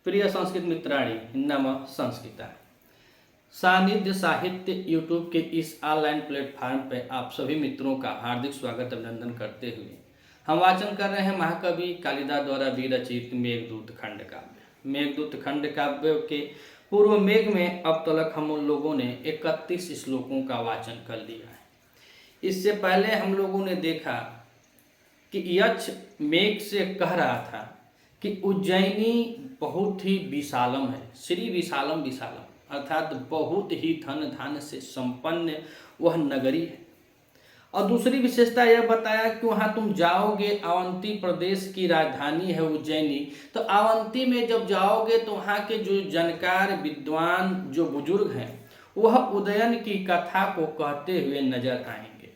प्रिय संस्कृत मित्राणि नमः संस्कृता सानिध्य साहित्य यूट्यूब के इस ऑनलाइन प्लेटफॉर्म पर आप सभी मित्रों का हार्दिक स्वागत अभिनंदन करते हुए हम वाचन कर रहे हैं महाकवि कालिदास द्वारा विरचित मेघदूत खंड काव्य। मेघदूत खंड काव्य के पूर्व मेघ में अब तक हम लोगों ने 31 श्लोकों का वाचन कर लिया है। इससे पहले हम लोगों ने देखा कि यक्ष मेघ से कह रहा था कि उज्जैनी बहुत ही विशालम है, श्री विशालम विशालम, अर्थात बहुत ही धन धान्य से संपन्न वह नगरी है। और दूसरी विशेषता यह बताया कि वहाँ तुम जाओगे, अवंती प्रदेश की राजधानी है उज्जैनी, तो अवंती में जब जाओगे तो वहाँ के जो जानकार विद्वान जो बुजुर्ग हैं वह उदयन की कथा को कहते हुए नजर आएंगे।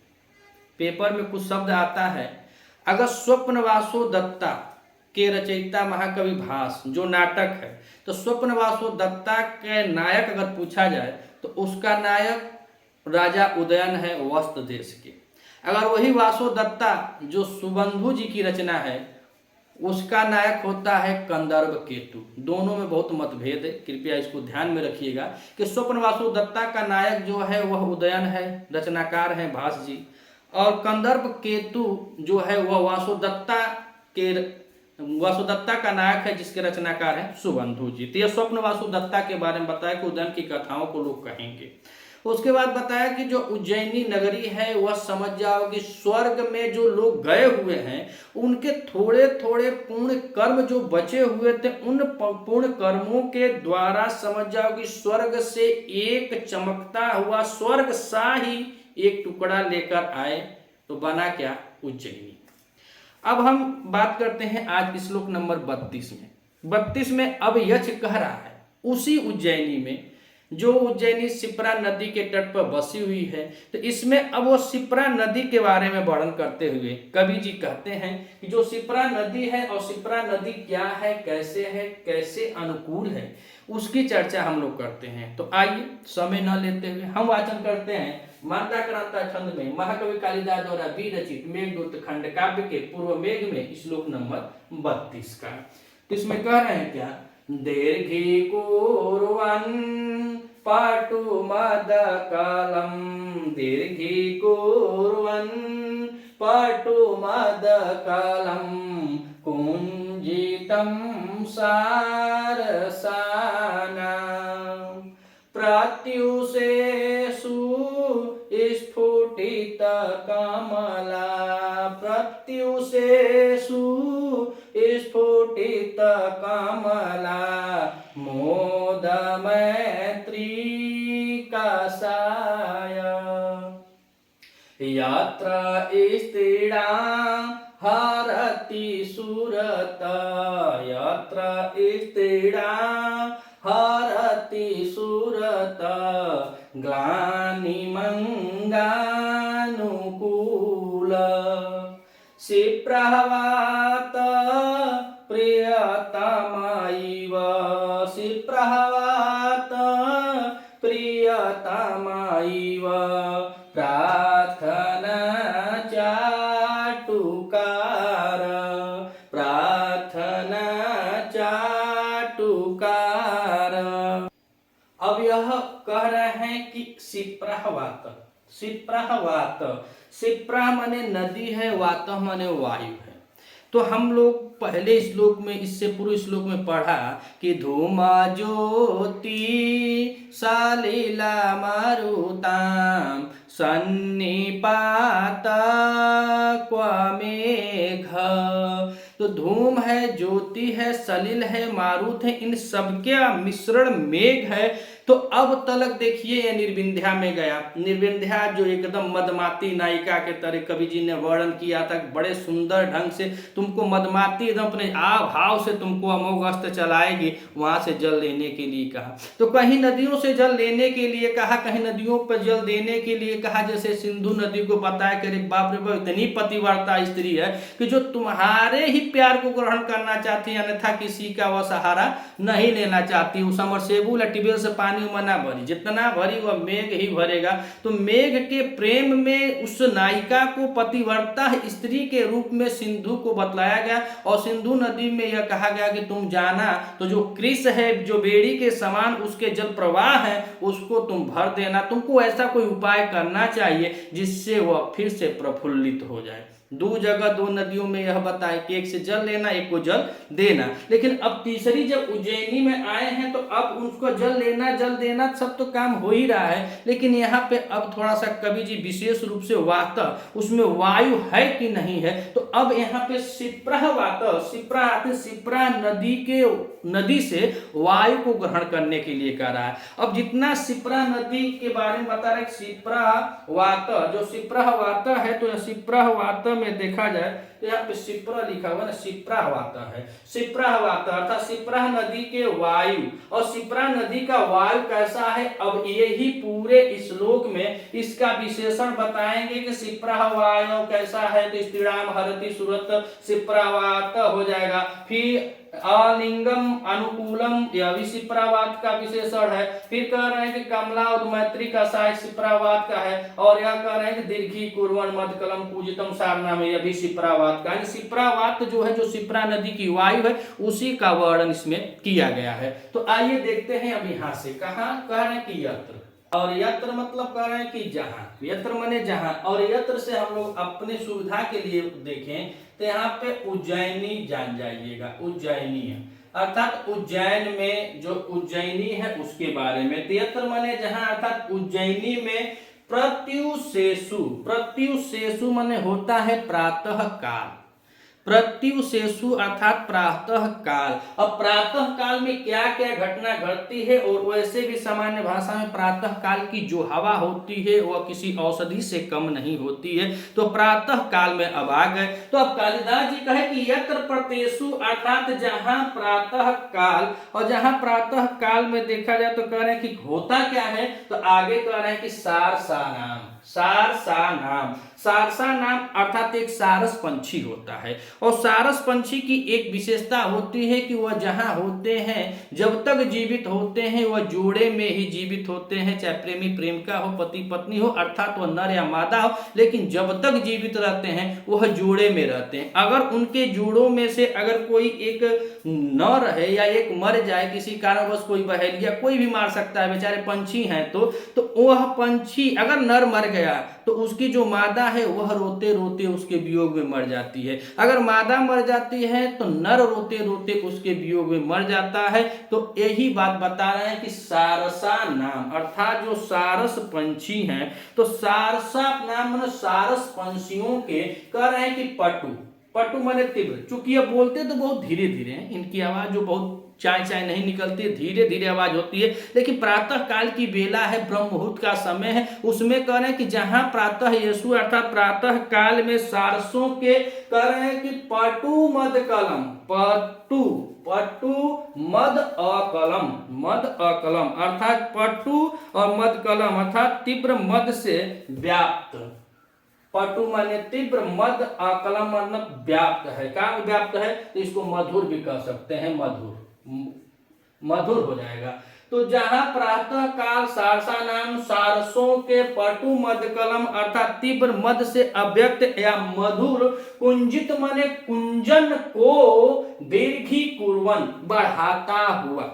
पेपर में कुछ शब्द आता है, अगर स्वप्नवासो दत्ता के रचयिता महाकवि भास जो नाटक है, तो स्वप्नवासो दत्ता के नायक अगर पूछा जाए तो उसका नायक राजा उदयन है वस्त देश के। अगर वही वासो दत्ता जो सुबंधु जी की रचना है उसका नायक होता है कंदर्प केतु। दोनों में बहुत मतभेद है, कृपया इसको ध्यान में रखिएगा कि स्वप्नवासो दत्ता का नायक जो है वह उदयन है, रचनाकार हैं भास जी, और कंदर्प केतु जो है वह वासुदत्ता का नायक है जिसके रचनाकार है सुबंधु जी। तो यह स्वप्न वासुदत्ता के बारे में बताया कि उदयन की कथाओं को लोग कहेंगे। उसके बाद बताया कि जो उज्जैनी नगरी है वह समझ जाओ कि स्वर्ग में जो लोग गए हुए हैं उनके थोड़े थोड़े पुण्य कर्म जो बचे हुए थे उन पुण्य कर्मों के द्वारा समझ जाओ कि स्वर्ग से एक चमकता हुआ स्वर्ग सा ही एक टुकड़ा लेकर आए, तो बना क्या उज्जैनी। अब हम बात करते हैं आज श्लोक नंबर 32 में। 32 में अब यक्ष कह रहा है उसी उज्जैनी में जो उज्जैनी शिप्रा नदी के तट पर बसी हुई है, तो इसमें अब वो शिप्रा नदी के बारे में वर्णन करते हुए कवि जी कहते हैं कि जो शिप्रा नदी है और शिप्रा नदी क्या है, कैसे अनुकूल है, उसकी चर्चा हम लोग करते हैं। तो आइए समय न लेते हुए हम वाचन करते हैं मानता क्रांता छंद में महाकवि कालिदास द्वारा विरचित मेघदूत खंड काव्य के पूर्व मेघ में श्लोक नंबर 32 का। तो इसमें कह रहे हैं क्या, दीर्घी कुर्वन् पाटु मद कालम, दीर्घी कुर्वन् पाटु मद कालम, कुंजितं सारसाना, प्रत्युषेषु स्फुटित कमला, प्रत्युषेषु स्फुटित कमला, मोद मैत्री कषाय, यत्र स्त्रीणा हरति सुरत, यत्र स्त्रीणा हरति सुरत, ग्लानिमङ्गानुकूल, शिप्रहवात प्रियतमैव, शिप्रहवात प्रियतमैव, प्रार्थना चाटुकार, प्रार्थना चाटुकार। अब यह कह रहे हैं कि शिप्रहवात, शिप्रहवात, शिप्रा माने नदी है, वात माने वायु है। तो हम लोग पहले श्लोक में, इससे पूर्व श्लोक में पढ़ा कि धूमा ज्योति सलिला मारुताम सन्निपात क्वमेघ। तो धूम है, ज्योति है, सलिल है, मारुत है, इन सबके मिश्रण मेघ है। तो अब तलक देखिए ये निर्विंध्या में गया। निर्विंध्या जो एकदम मदमाती नायिका के तरह कवि जी ने वर्णन किया था, बड़े सुंदर ढंग से तुमको मदमाती एकदम अपने भाव से तुमको अमोघ अस्त्र चलाएगी, वहां से जल लेने के लिए कहा। तो कहीं नदियों से जल लेने के लिए कहा, कहीं नदियों पर जल देने के लिए कहा। जैसे सिंधु नदी को बताया कि बाप रे बाप इतनी पतिव्रता स्त्री है कि जो तुम्हारे ही प्यार को ग्रहण करना चाहती है, अन्यथा किसी का वह सहारा नहीं लेना चाहती। वो समरसेबुल या ट्यूबवेल से पानी में ना भरी, जितना भरी वह मेघ ही भरेगा। तो मेघ के प्रेम में उस नायिका को पतिव्रता स्त्री के रूप में सिंधु को बतलाया गया और सिंधु नदी में यह कहा गया कि तुम जाना तो जो कृष है, जो बेड़ी के समान उसके जल प्रवाह है, उसको तुम भर देना। तुमको ऐसा कोई उपाय करना चाहिए जिससे वह फिर से प्रफुल्लित हो जाए। दो जगह दो नदियों में यह बताए कि एक से जल लेना, एक को जल देना। लेकिन अब तीसरी जब उज्जैनी में आए हैं तो अब उसको जल लेना जल देना सब तो काम हो ही रहा है, लेकिन यहाँ पे अब थोड़ा सा कवि जी विशेष रूप से वात उसमें वायु है कि नहीं है। तो अब यहाँ पे शिप्रा वात, शिप्रा नदी से वायु को ग्रहण करने के लिए कह रहा है। अब जितना शिप्रा नदी के बारे में बता रहे, शिप्रा वात, जो शिप्रा वात है तो शिप्रा वात में देखा जाए तो यहाँ पे शिप्रा लिखा हुआ ना, शिप्रा वात है। शिप्रा वात अर्थात शिप्रा नदी के वायु, और शिप्रा नदी का वायु कैसा है, अब यही पूरे श्लोक में इसका विशेषण बताएंगे कि शिप्रा वायु कैसा है। तो स्त्रीराम हरति सुरत शिप्रा वात हो जाएगा। फिर अलिंगम अनुकूलम यह भी शिप्रावात का विशेषण है। फिर कह रहे हैं कि कमला और मैत्री का सहायक शिप्रावात का है, और यह कह रहे हैं कि दीर्घी कुर्वन मधकलम पूजितम सारना में यह भी शिप्रावात का है। शिप्रावात जो है, जो शिप्रा नदी की वायु है, उसी का वर्णन इसमें किया गया है। तो आइए देखते हैं अब यहाँ से कहा कह रहे हैं कि यत्र, और यत्र मतलब कह रहे हैं कि जहां, यत्र माने जहां, और यत्र से हम लोग अपने सुविधा के लिए देखें तो यहाँ पे उज्जैनी जान जाइएगा। उज्जैनी है अर्थात उज्जैन में जो उज्जैनी है उसके बारे में। यत्र माने जहां अर्थात उज्जैनी में प्रत्युशेषु, प्रत्युशेषु माने होता है प्रातः काल, प्रत्युशेषु अर्थात प्रातः काल। अब प्रातः काल में क्या क्या घटना घटती है, और वैसे भी सामान्य भाषा में प्रातः काल की जो हवा होती है वह किसी औषधि से कम नहीं होती है। तो प्रातः काल में अब आ गए। तो अब कालिदास जी कहे कि यत्र प्रत्येषु अर्थात जहां प्रातः काल, और जहां प्रातः काल में देखा जाए तो कह रहे हैं कि होता क्या है, तो आगे कह रहे हैं कि सारसा नाम, सारसा नाम, सारसा नाम अर्थात एक सारस पंछी होता है। और सारस पंछी की एक विशेषता होती है कि वह जहां होते हैं, जब तक जीवित होते हैं वह जोड़े में ही जीवित होते हैं, चाहे प्रेमी प्रेमिका हो, पति पत्नी हो, अर्थात वह नर या मादा हो, लेकिन जब तक जीवित रहते हैं वह जोड़े में रहते हैं। अगर उनके जोड़ों में से अगर कोई एक न रहे या एक मर जाए किसी कारणवश, कोई बहेलिया कोई भी मार सकता है, बेचारे पंछी हैं, तो वह पंछी अगर नर मर गया तो उसकी जो मादा है वह रोते रोते उसके वियोग में मर जाती है। अगर मादा मर जाती है तो नर रोते रोते उसके वियोग में मर जाता है। तो यही बात बता रहे हैं कि सारसा नाम अर्थात जो सारस पंछी हैं, तो सारसा नाम मतलब सारस पंछियों के कह रहे हैं कि पटु, पटु माने तीव्र। चूंकि ये बोलते तो बहुत धीरे धीरे हैं, इनकी आवाज जो बहुत चाय चाय नहीं निकलती है, धीरे धीरे आवाज होती है, लेकिन प्रातः काल की बेला है, ब्रह्म मुहूर्त का समय है, उसमें कह रहे हैं कि जहां प्रातः यशु अर्थात प्रातः काल में सारसों के कह रहे हैं कि पटु मद कलम, पटु पटु मद अकलम, मद अकलम अर्थात पटु और मद कलम अर्थात तीव्र मद से व्याप्त। पटु माने तीव्र, मद अकलम मतलब व्याप्त है। कहाँ व्याप्त है, तो इसको मधुर भी कह सकते हैं, मधुर, मधुर हो जाएगा। तो जहां प्रातः काल सारसा नाम सारसों के पटु मद कलम अर्थात तीव्र मद से अव्यक्त या मधुर, कुंजित माने कुंजन को दीर्घी कुर्वन बढ़ाता हुआ,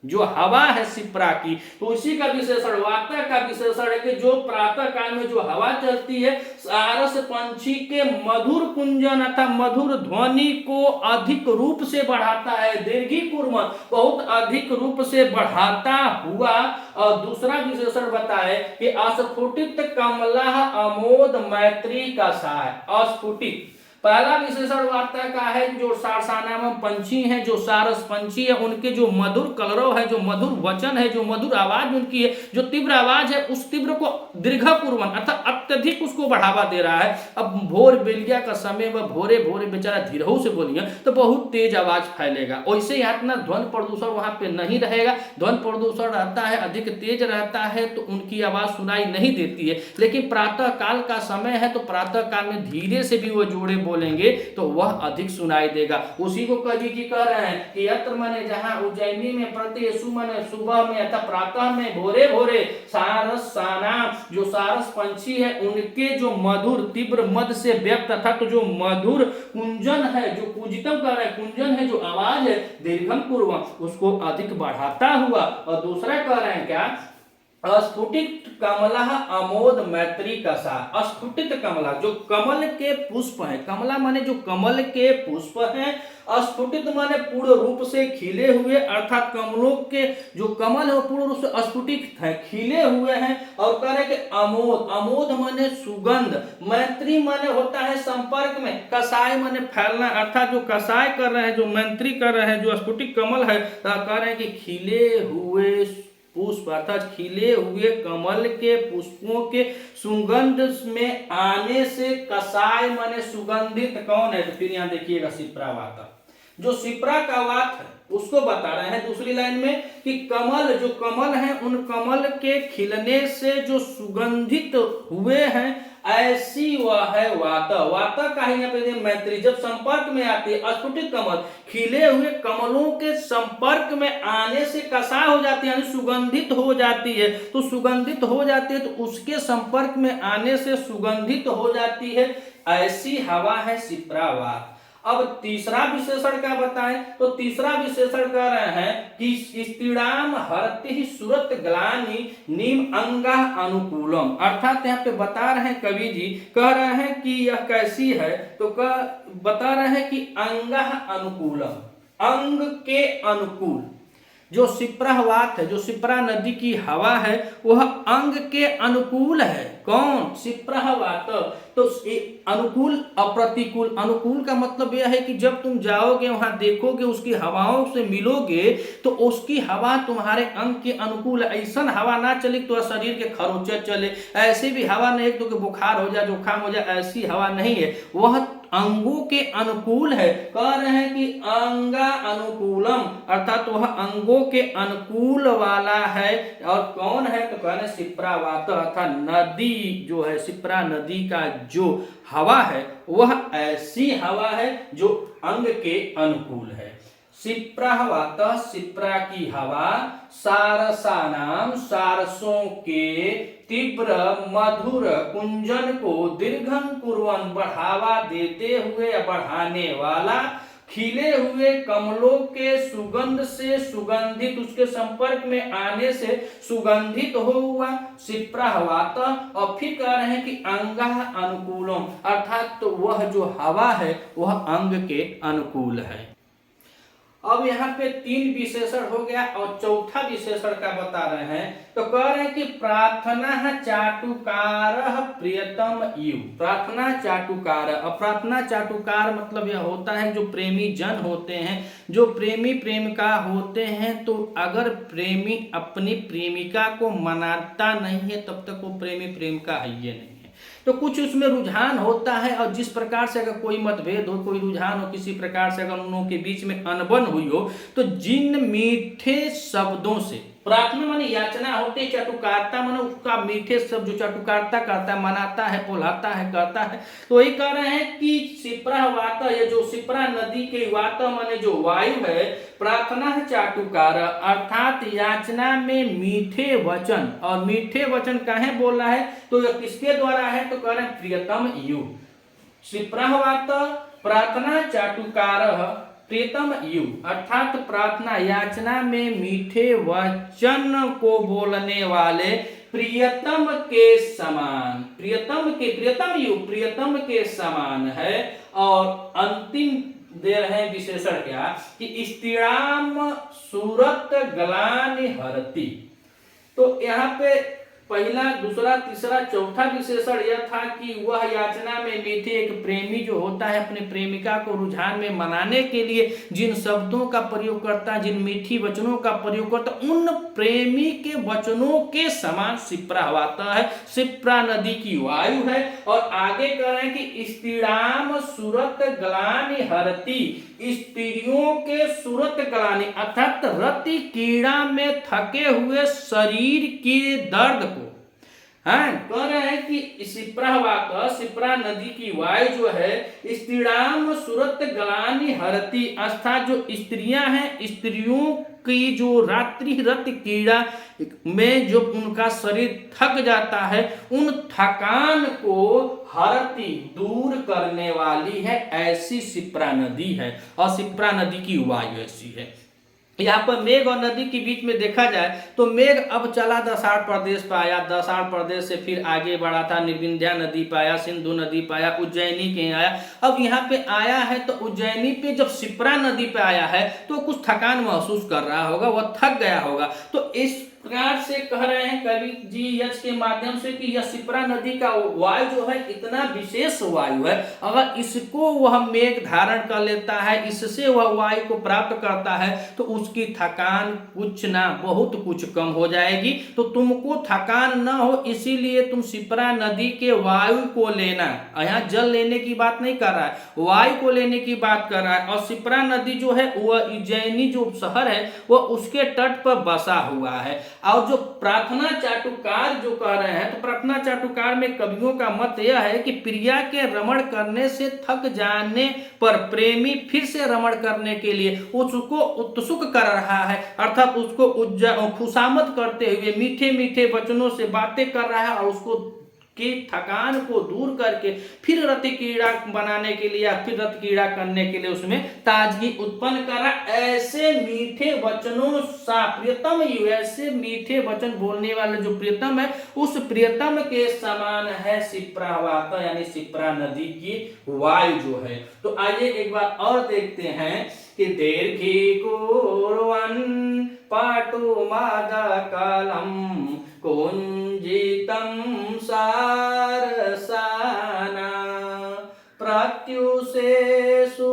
जो हवा है शिप्रा की, तो उसी का विशेषण वार्ता का विशेषण है कि जो प्रातः काल में जो हवा चलती है सारस पंछी के मधुर कुंजन अर्थात मधुर ध्वनि को अधिक रूप से बढ़ाता है, दीर्घी कुर्मन बहुत अधिक रूप से बढ़ाता हुआ। और दूसरा विशेषण बताए कि अस्फुटित कमला अमोद मैत्री का साय, अस्फुटित पहला विशेषण वार्ता का है जो सारसानाम पंछी हैं, जो सारस पंछी है, उनके जो मधुर कलरव है, जो मधुर वचन है, जो मधुर आवाज उनकी है, जो तीव्र आवाज है, उस तीव्र को दीर्घपूर्वन अर्थात अत्यधिक उसको बढ़ावा दे रहा है। अब भोर बेलिया का समय वह भोरे भोरे बेचारा धीरहू से बोलिए तो बहुत तेज आवाज फैलेगा। वैसे ही इतना ध्वनि प्रदूषण वहां पे नहीं रहेगा, ध्वनि प्रदूषण रहता है अधिक तेज रहता है तो उनकी आवाज सुनाई नहीं देती है। लेकिन प्रातः काल का समय है तो प्रातः काल में धीरे से भी वो जोड़े बोलेंगे तो वह अधिक सुनाई देगा। उसी को कवि जी कह रहे हैं कि यत्र माने जहाँ उज्जैनी में प्रति यशु माने सुबह में अथवा प्रातः में भोरे भोरे सारस साना जो सारस पंछी है उनके जो मधुर तीव्र मद से व्यक्त अर्थात तो जो मधुर कुंजन है, जो पूजितम कर रहे हैं कुंजन है, जो आवाज है दीर्घम पूर्वम उसको अधिक बढ़ाता हुआ। और दूसरा कह रहे हैं क्या, अस्फुटित कमला अमोद मैत्री कसा। अस्फुटित कमला जो कमल के पुष्प है, कमला माने जो कमल के पुष्प हैं, अस्फुटित माने पूर्ण रूप से खिले हुए अर्थात कमलों के जो कमल है वो पूर्ण रूप से अस्फुटित है, खिले हुए हैं। और कह रहे कि अमोद, अमोद माने सुगंध, मैत्री माने होता है संपर्क में, कसाय माने फैलना अर्थात जो कसाय कर रहे हैं, जो मैत्री कर रहे हैं, जो अस्फुटित कमल है, कह रहे हैं कि खिले हुए पुष्प अर्थात खिले हुए कमल के पुष्पों के सुगंध में आने से कसाय माने सुगंधित कौन है, तो फिर यहाँ देखिएगा सिप्रा वाता, जो सिप्रा का वात है उसको बता रहे हैं दूसरी लाइन में कि कमल जो कमल है उन कमल के खिलने से जो सुगंधित हुए हैं ऐसी वह है वाता। वाता का ही यहाँ पे मैत्री जब संपर्क में आती है, अस्फुटित कमल खिले हुए कमलों के संपर्क में आने से कसा हो जाती है यानी सुगंधित हो जाती है। तो सुगंधित हो जाती है तो उसके संपर्क में आने से सुगंधित हो जाती है, ऐसी हवा है सिप्रावात। अब तीसरा विशेषण क्या बताएं, तो तीसरा विशेषण कह रहे हैं कि स्त्रीणाम हरति ही सुरत ग्लानि निम अंगा अनुकूलम। अर्थात यहाँ पे बता रहे हैं कवि जी कह रहे हैं कि यह कैसी है, तो बता रहे हैं कि अंगा अनुकूलम, अंग के अनुकूल। जो सिप्रावात है, जो सिप्रा नदी की हवा है वह अंग के अनुकूल है। कौन, सिप्रावात। तो अनुकूल अप्रतिकूल, अनुकूल का मतलब यह है कि जब तुम जाओगे वहां देखोगे उसकी हवाओं से मिलोगे तो उसकी हवा तुम्हारे अंग के अनुकूल है। ऐसा हवा ना चले तो शरीर के खरोचे चले, ऐसी भी हवा नहीं तो बुखार हो जाए जुकाम हो जाए, ऐसी हवा नहीं है, वह अंगों के अनुकूल है। कह रहे हैं कि अंगा अनुकूलम अर्थात वह अंगों के अनुकूल वाला है। और कौन है, तो कहने सिप्रावात अर्थात नदी जो है, सिप्रा नदी का जो हवा है वह ऐसी हवा है जो अंग के अनुकूल है। सिप्रावात सिप्रा की हवा सारसानाम सारसों के तीव्र मधुर कुंजन को दीर्घम कुर्वन बढ़ावा देते हुए बढ़ाने वाला, खिले हुए कमलों के सुगंध से सुगंधित उसके संपर्क में आने से सुगंधित हो हुआ सिप्रावात। और फिर कह रहे हैं कि अंगा अनुकूलम अर्थात तो वह जो हवा है वह अंग के अनुकूल है। अब यहाँ पे तीन विशेषण हो गया और चौथा विशेषण का बता रहे हैं, तो कह रहे हैं कि प्रार्थना चाटुकार प्रियतम यु। प्रार्थना चाटुकार, और प्रार्थना चाटुकार मतलब यह होता है जो प्रेमी जन होते हैं, जो प्रेमी प्रेमिका होते हैं, तो अगर प्रेमी अपनी प्रेमिका को मनाता नहीं है तब तक वो प्रेमी प्रेमिका है ये नहीं। तो कुछ उसमें रुझान होता है और जिस प्रकार से अगर कोई मतभेद हो, कोई रुझान हो, किसी प्रकार से अगर उन लोगों के बीच में अनबन हुई हो, तो जिन मीठे शब्दों से प्रार्थना माने याचना होती, चटुकारता माने उसका मीठे शब्द जो चटुकारता करता है, मनाता है, पोलाता है, कहता है, तो वही कह रहे हैं कि सिप्रावात ये जो सिप्रा नदी के वात माने जो वायु है, प्रार्थना चाटुकार अर्थात याचना में मीठे वचन। और मीठे वचन काहे बोल रहा है, तो यह किसके द्वारा है, तो कह रहे हैं प्रियतम यु। सिप्रावात प्रार्थना चाटुकार प्रियतम यु अर्थात प्रार्थना याचना में मीठे वचन को बोलने वाले प्रियतम के समान, प्रियतम यु प्रियतम के समान है। और अंतिम दे रहे हैं विशेषण क्या कि स्त्रीणाम सूरत ग्लानि हरति। तो यहाँ पे पहला दूसरा तीसरा चौथा विशेषण यह था कि वह याचना में मीठे, एक प्रेमी जो होता है अपने प्रेमिका को रुझान में मनाने के लिए जिन शब्दों का प्रयोग करता है, जिन मीठी वचनों का प्रयोग करता है, उन प्रेमी के वचनों के समान सिप्रावात है, सिप्रा नदी की वायु है। और आगे कह रहे हैं कि स्त्रीणाम सूरत ग्लानि हरति, स्त्रियों के सूरत ग्लानि अर्थात रति कीड़ा में थके हुए शरीर के दर्द को, हाँ, कह रहे हैं कि सिप्रा नदी की वायु जो है स्त्रीणाम सुरत गलानी हरती, अर्थात जो स्त्रियां हैं, स्त्रियों की जो रात्रि रत कीड़ा में जो उनका शरीर थक जाता है, उन थकान को हरती दूर करने वाली है, ऐसी शिप्रा नदी है। और शिप्रा नदी की वायु ऐसी है। यहाँ पर मेघ और नदी के बीच में देखा जाए तो मेघ अब चला दसाड़ प्रदेश पे आया, दसाड़ प्रदेश से फिर आगे बढ़ा था, निर्विंध्या नदी पे आया, सिंधु नदी पे आया, उज्जैनी के आया। अब यहाँ पे आया है तो उज्जैनी पे जब शिप्रा नदी पे आया है तो कुछ थकान महसूस कर रहा होगा, वह थक गया होगा। तो इस प्रकार से कह रहे हैं कवि जी यक्ष के माध्यम से कि यह शिप्रा नदी का वायु जो है इतना विशेष वायु है, अगर इसको वह मेघ धारण कर लेता है, इससे वह वायु को प्राप्त करता है तो उसकी थकान कुछ ना बहुत कुछ कम हो जाएगी। तो तुमको थकान ना हो इसीलिए तुम शिप्रा नदी के वायु को लेना। यहाँ जल लेने की बात नहीं कर रहा है, वायु को लेने की बात कर रहा है। और शिप्रा नदी जो है वह उज्जैनी जो शहर है वह उसके तट पर बसा हुआ है। और जो प्रार्थना चाटुकार जो कह रहे हैं, तो प्रार्थना चाटुकार में कवियों का मत यह है कि प्रिया के रमण करने से थक जाने पर प्रेमी फिर से रमण करने के लिए उसको उत्सुक कर रहा है, अर्थात उसको खुशामद करते हुए मीठे मीठे वचनों से बातें कर रहा है और उसको की थकान को दूर करके फिर रति कीड़ा बनाने के लिए या फिर रति कीड़ा करने के लिए उसमें ताजगी उत्पन्न करा। ऐसे मीठे वचनों सा प्रियतम, ऐसे मीठे वचन बोलने वाले जो प्रियतम है उस प्रियतम के समान है शिप्रा वाता यानी शिप्रा नदी की वायु जो है। तो आइए एक बार और देखते हैं कि दीर्घी कुर्वन् पाटु मादा कालम कुंजितं सारसाना प्रत्युषेषु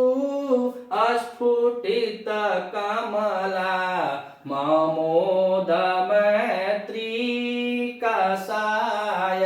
अस्फुटित कमला ममोद मैत्री कसाय।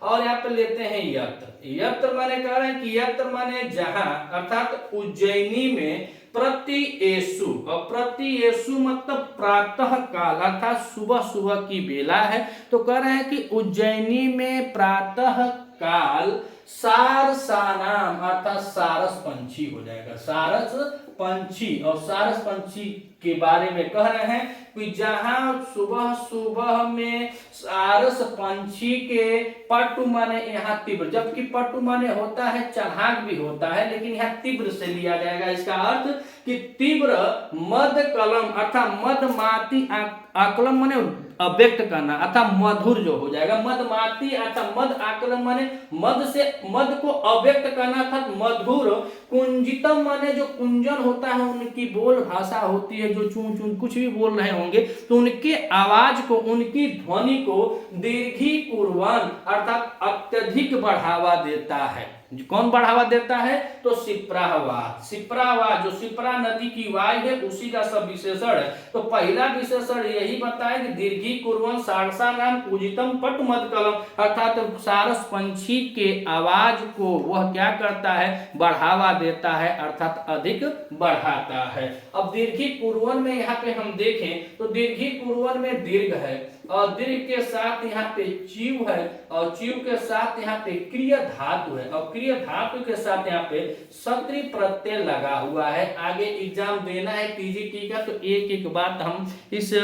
और यहाँ पे लेते हैं यत्र। यत्र माने कह रहे हैं कि यत्र माने जहां, अर्थात उज्जैनी में प्रतिएसु, और प्रतिएसु मतलब प्रातः काल अर्थात सुबह सुबह की बेला है। तो कह रहे हैं कि उज्जैनी में प्रातः काल सारसानाम अर्थात सारस पंछी हो जाएगा, सारस पंछी। और सारस पंछी के बारे में कह रहे हैं कि जहां सुबह सुबह में सारस पंछी के पटु माने यहाँ तीव्र, जबकि पटु माने होता है चढ़ाक भी होता है, लेकिन यहाँ तीव्र से लिया जाएगा। इसका अर्थ कि तीव्र मद कलम अर्थात मदमाती आकलम माने अव्यक्त करना अर्थात मधुर जो हो जाएगा। मदमाती अर्थात मद आकलम माने मद से मद को अव्यक्त करना अर्थात मधुर। कुंजितम माने जो कुंजन होता है, उनकी बोल भाषा होती है, जो चूं चूं कुछ भी बोल रहे होंगे तो उनके आवाज को, उनकी ध्वनि को दीर्घी कुर्वन् अर्थात अत्यधिक बढ़ावा देता है। कौन बढ़ावा देता है? तो शिप्रावात। शिप्रावात जो शिप्रा नदी की वायु है उसी का सब विशेषण है। तो पहला विशेषण यही बताया कि दीर्घी कुर्वन् सारसानाम पूजितम पटु मद कलम अर्थात सारस पंछी के आवाज को वह क्या करता है? बढ़ावा देता है अर्थात अधिक बढ़ाता है। अब दीर्घी कुर्वन् में यहाँ पे हम देखें तो दीर्घी कुर्वन् में दीर्घ है और दीर्घ के साथ यहाँ पे चीव है और चीव के साथ यहाँ पे क्रिय धातु है और क्रिय धातु के साथ यहाँ पे सत्री प्रत्यय लगा हुआ है। आगे एग्जाम देना है टीजीटी का, तो एक एक बात हम इस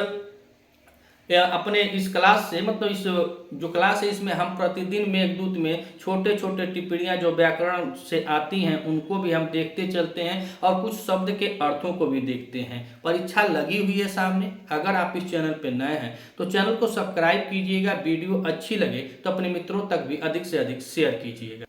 अपने इस क्लास से मतलब इस जो क्लास है इसमें हम प्रतिदिन मेघदूत में छोटे छोटे टिप्पणियां जो व्याकरण से आती हैं उनको भी हम देखते चलते हैं और कुछ शब्द के अर्थों को भी देखते हैं। परीक्षा लगी हुई है सामने। अगर आप इस चैनल पर नए हैं तो चैनल को सब्सक्राइब कीजिएगा, वीडियो अच्छी लगे तो अपने मित्रों तक भी अधिक से अधिक शेयर कीजिएगा।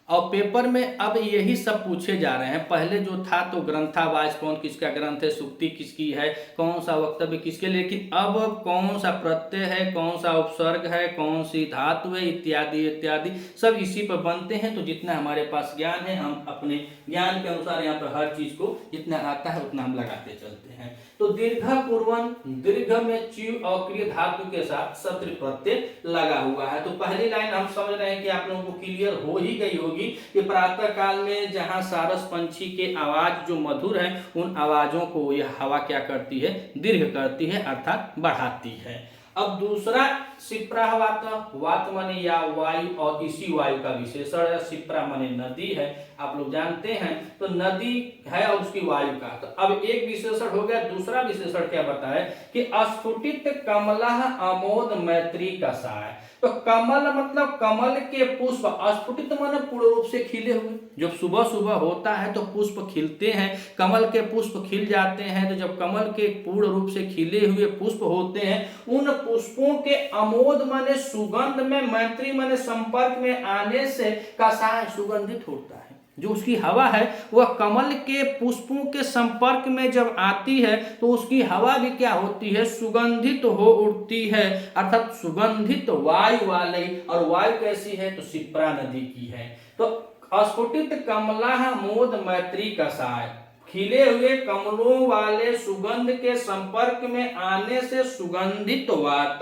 और पेपर में अब यही सब पूछे जा रहे हैं। पहले जो था तो ग्रंथावाच कौन किसका ग्रंथ है, सुक्ति किसकी है, कौन सा वक्तव्य किसके, लेकिन अब कौन सा प्रत्यय है, कौन सा उपसर्ग है, कौन सी धातु है, इत्यादि इत्यादि सब इसी पर बनते हैं। तो जितना हमारे पास ज्ञान है हम अपने ज्ञान के अनुसार यहाँ पर हर चीज को जितना आता है उतना हम लगाते चलते हैं। तो दीर्घ कुर्वन्, दीर्घ में चीव और क्रिय धातु के साथ सत्र प्रत्यय लगा हुआ है। तो पहली लाइन हम समझ रहे हैं कि आप लोगों को क्लियर हो ही गई होगी कि प्रातः काल में जहां सारस पंछी के आवाज जो मधुर है उन आवाजों को यह हवा क्या करती है? दीर्घ करती है अर्थात बढ़ाती है। अब दूसरा शिप्रा वात, वात माने या वायु और इसी वायु का विशेषण है। शिप्रा माने नदी है, आप लोग जानते हैं, तो नदी है और उसकी वायु का। तो अब एक विशेषण हो गया, दूसरा विशेषण क्या बताए कि अस्फुटित कमलः आमोद मैत्री कसाय। तो कमल मतलब कमल के पुष्प, अस्फुटित माने पूर्ण रूप से खिले हुए। जब सुबह सुबह होता है तो पुष्प खिलते हैं, कमल के पुष्प खिल जाते हैं। तो जब कमल के पूर्ण रूप से खिले हुए पुष्प होते हैं, उन पुष्पों के अमोद माने सुगंध में, मैत्री माने संपर्क में आने से कसाय सुगंधित होता है। जो उसकी हवा है वह कमल के पुष्पों के संपर्क में जब आती है तो उसकी हवा भी क्या होती है, सुगंधित हो उठती है, अर्थात सुगंधित वायु वाली। और वायु कैसी है, तो शिप्रा नदी की है। तो अस्फुटित कमला मोद मैत्री कसाय, खिले हुए कमलों वाले सुगंध के संपर्क में आने से सुगंधित वात,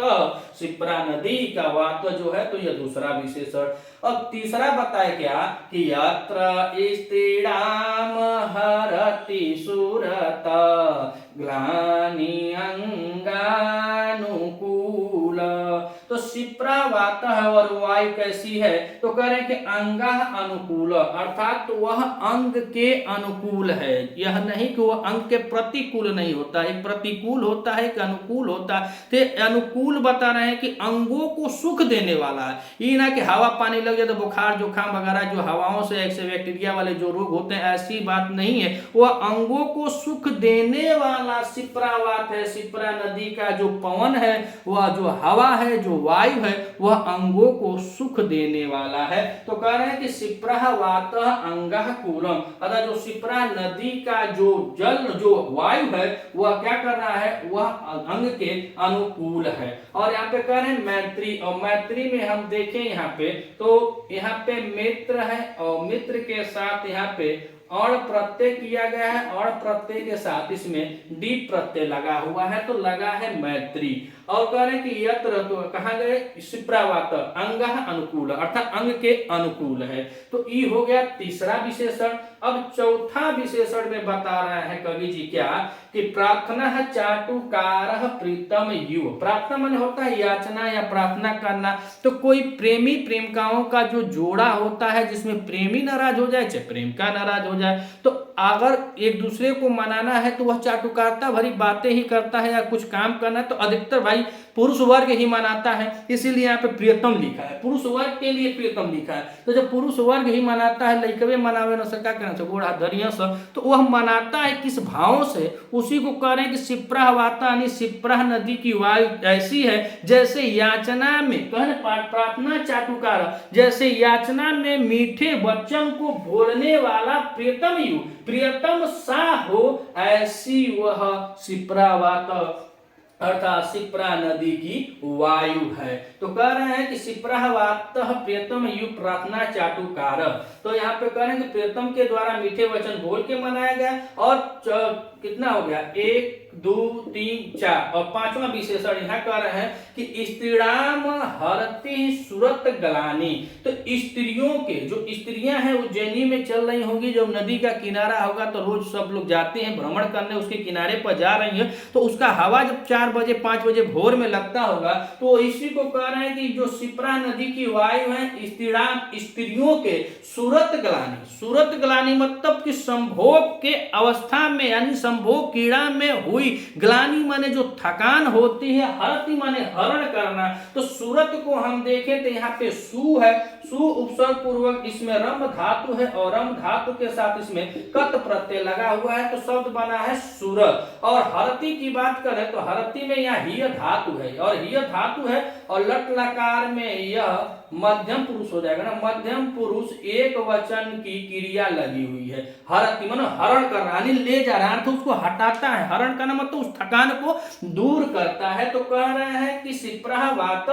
शिप्रा नदी का वात जो है, तो यह दूसरा विशेषण। अब तीसरा बताए क्या कि यत्र स्त्रीणाम हरति सुरत ग्लानि अंगानुकूल। तो शिप्रा वात है और वायु कैसी है, तो कह रहे हैं कि अंगा अनुकूल, अर्थात तो वह अंग के अनुकूल है। यह नहीं कि वह अंग के प्रतिकूल नहीं होता, एक प्रतिकूल होता है, एक अनुकूल होता है। तो अनुकूल बता रहे हैं कि अंगों को सुख देने वाला है। ये ना कि हवा पानी लग जाए तो बुखार जुकाम वगैरह जो हवाओं से बैक्टीरिया वाले जो रोग होते हैं, ऐसी बात नहीं है। वह अंगों को सुख देने वाला शिप्रावात है। शिप्रा नदी का जो पवन है, वह जो हवा है, जो वायु है, वह अंगों को सुख देने वाला है। तो कह रहे हैं कि शिप्रा वात अंगः कूलम, अर्थात जो शिप्रा नदी का जो जल, जो वायु है, वह क्या कर रहा है, वह अंग के अनुकूल है। और यहाँ पे कह रहे हैं मैत्री, और मैत्री में हम देखें यहाँ पे, तो यहाँ पे मित्र है और मित्र के साथ यहाँ पे और प्रत्यय किया गया है, और प्रत्यय के साथ इसमें डी प्रत्यय लगा हुआ है, तो लगा है मैत्री। और कह रहे हैं कि यत्र, तो कहा गए शिप्रावात अंगः अनुकूल, अर्थात अंग के अनुकूल है। तो ई हो गया तीसरा विशेषण। अब चौथा विशेषण में बता रहे हैं कवि जी क्या कि प्रार्थना चाटुकार प्रीतम युव। प्रार्थना मन होता है याचना या प्रार्थना करना। तो कोई प्रेमी प्रेमिकाओं का जो जोड़ा होता है, जिसमें प्रेमी नाराज हो जाए चाहे प्रेमिका नाराज हो जाए, तो अगर एक दूसरे को मनाना है तो वह चाटुकारिता भरी बातें ही करता है, या कुछ काम करना है तो अधिकतर भाई पुरुष वर्ग ही मनाता है। इसीलिए यहाँ पे प्रियतम लिखा है, पुरुष वर्ग के लिए प्रियतम लिखा है। तो जब पुरुष वर्ग ही मनाता है, लइकवे मनावे न सका कहना से गोड़ा दरिया से, तो वह मनाता है किस भाव से, उसी को कह रहे हैं कि शिप्रा वाता यानी शिप्रा नदी की वायु ऐसी है जैसे याचना में, कहने प्रार्थना चाटुकार, जैसे याचना में मीठे वचन को बोलने वाला प्रियतम यु, प्रियतम सा हो, ऐसी वह शिप्रा वात अर्थात शिप्रा नदी की वायु है। तो कह रहे हैं कि शिप्रा वात प्रियतम यु प्रार्थना चाटुकार। तो यहाँ पे कह रहे हैं कि प्रियतम के द्वारा मीठे वचन बोल के मनाया गया। और कितना हो गया, 1 2 3 4, और पांचवा विशेषण यहाँ कह रहे हैं कि स्त्रीणाम हरति सुरत गलानी। तो स्त्रियों के, जो स्त्रियां हैं उज्जैनी में चल रही होगी, जब नदी का किनारा होगा तो रोज सब लोग जाते हैं भ्रमण करने, उसके किनारे पर जा रही है, तो उसका हवा जब 4 बजे 5 बजे भोर में लगता होगा, तो इसी को कह रहे हैं कि जो शिप्रा नदी की वायु है, स्त्रीणाम स्त्रियों के सुरत गलानी। सुरत गलानी मतलब कि संभोग के अवस्था में, यानी संभोग क्रीड़ा में हुई ग्लानी माने जो थकान होती है, हरति माने हरण करना। तो सूरत को हम देखें तो यहाँ पे सु है, सु उपसर्ग पूर्वक इसमें रम धातु है, और रम धातु के साथ इसमें कत प्रत्यय लगा हुआ है, तो शब्द बना है सूरत। और हरति की बात करें तो हरति में यहाँ हिय धातु है, और हिय धातु है, और लट लकार में यह मध्यम पुरुष हो जाएगा ना, मध्यम पुरुष एक वचन की क्रिया लगी हुई है। हरति माने हरण कर रहा, ले जा रहा है, तो उसको हटाता है। हरण करना मतलब उस थकान को दूर करता है। तो कह रहे हैं कि शिप्रा वात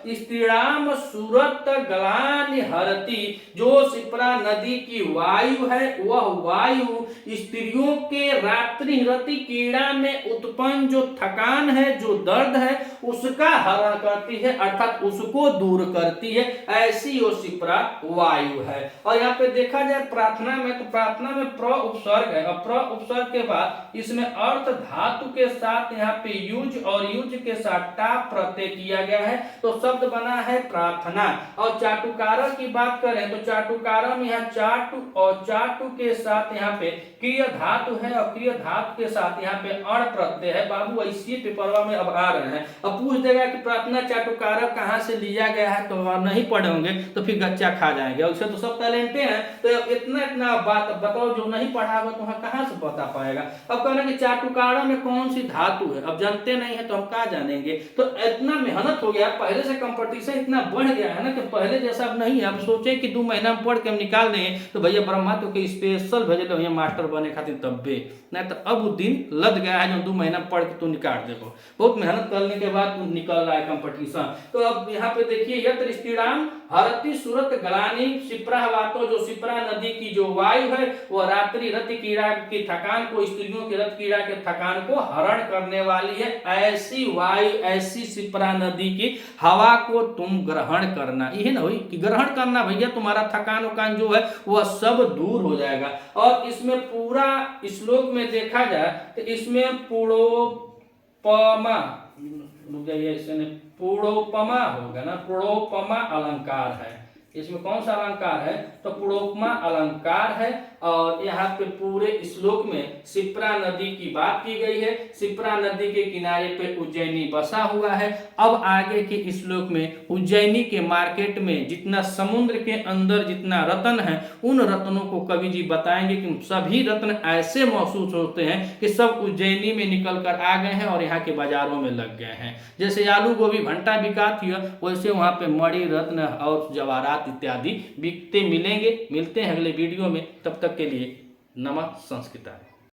स्त्रीणाम सूरत गलानि हरति, जो शिप्रा नदी की वायु है, वह वायु स्त्रियों के रात्रि रति क्रीड़ा में उत्पन्न जो थकान है, जो दर्द है, उसका हरण करती है, अर्थात उसको दूर करती है। ऐसी वो शिप्रा वायु है। और यहाँ पे देखा जाए प्रार्थना में, तो प्रार्थना में प्र उपसर्ग है, और प्र उपसर्ग के बाद इसमें अर्थ धातु के साथ यहाँ पे यूज और यूज के साथ टा प्रत्यय किया गया है, तो शब्द बना है प्रार्थना। और चाटुकारा की बात करें तो चाटुकारा में यहाँ चाटु और चाटु के साथ यहाँ पे क्रिय धातु है, और क्रिय धातु के साथ यहाँ पे अण प्रत्यय है। बाबू ऐसी पेपरवा में अब आ रहे हैं, अब पूछ देगा कि प्रार्थना चाटुकारा कहाँ से लिया गया है, तो नहीं पढ़े होंगे तो फिर गच्चा खा जाएंगे। उससे तो सब टैलेंटे हैं, तो इतना इतना बात बताओ, जो नहीं पढ़ा होगा तो वहाँ कहाँ से बता पाएगा। अब कहना कि चाटुकारा में कौन सी धातु है, अब जानते नहीं है तो हम कहाँ जानेंगे। तो इतना मेहनत हो गया, पहले से कंपटीशन इतना बढ़ गया है ना कि पहले जैसा अब नहीं है। अब सोचे कि 2 महीना में पढ़ के हम निकाल देंगे, तो भैया ब्रह्मा तो के स्पेशल भेजे भैया मास्टर बने खातिर तब्बे, नहीं तो अब वो दिन लद गया है जो 2 महीना पढ़ के तू निकाल देखो। बहुत मेहनत करने के बाद तू निकल रहा है कंपटीशन। तो अब यहाँ पे देखिए यत्र स्त्रीणाम हरति सूरत गलानी शिप्रा वातो, जो शिप्रा नदी की जो वायु है वो रात्रि रथ कीड़ा की थकान को, स्त्रियों के रथ कीड़ा के थकान को हरण करने वाली है। ऐसी वायु, ऐसी शिप्रा नदी की हवा को तुम ग्रहण करना, ये ना हुई कि ग्रहण करना भैया, तुम्हारा थकान उकान जो है वह सब दूर हो जाएगा। और इसमें पूरा श्लोक में देखा जाए तो इसमें पुड़ोपमा, पुड़ोपमा होगा ना, पुड़ोपमा अलंकार है। इसमें कौन सा अलंकार है, तो पुड़ोपमा अलंकार है। और यहाँ पे पूरे श्लोक में शिप्रा नदी की बात की गई है। शिप्रा नदी के किनारे पे उज्जैनी बसा हुआ है। अब आगे के श्लोक में उज्जैनी के मार्केट में जितना समुद्र के अंदर जितना रत्न है, उन रत्नों को कवि जी बताएंगे कि सभी रत्न ऐसे महसूस होते हैं कि सब उज्जैनी में निकल कर आ गए हैं और यहाँ के बाजारों में लग गए हैं। जैसे आलू गोभी भंटा बिका थी, वैसे वहाँ पे मणि रत्न और जवाहरात इत्यादि बिकते मिलेंगे। मिलते हैं अगले वीडियो में, तब तक के लिए नमः संस्कृताय।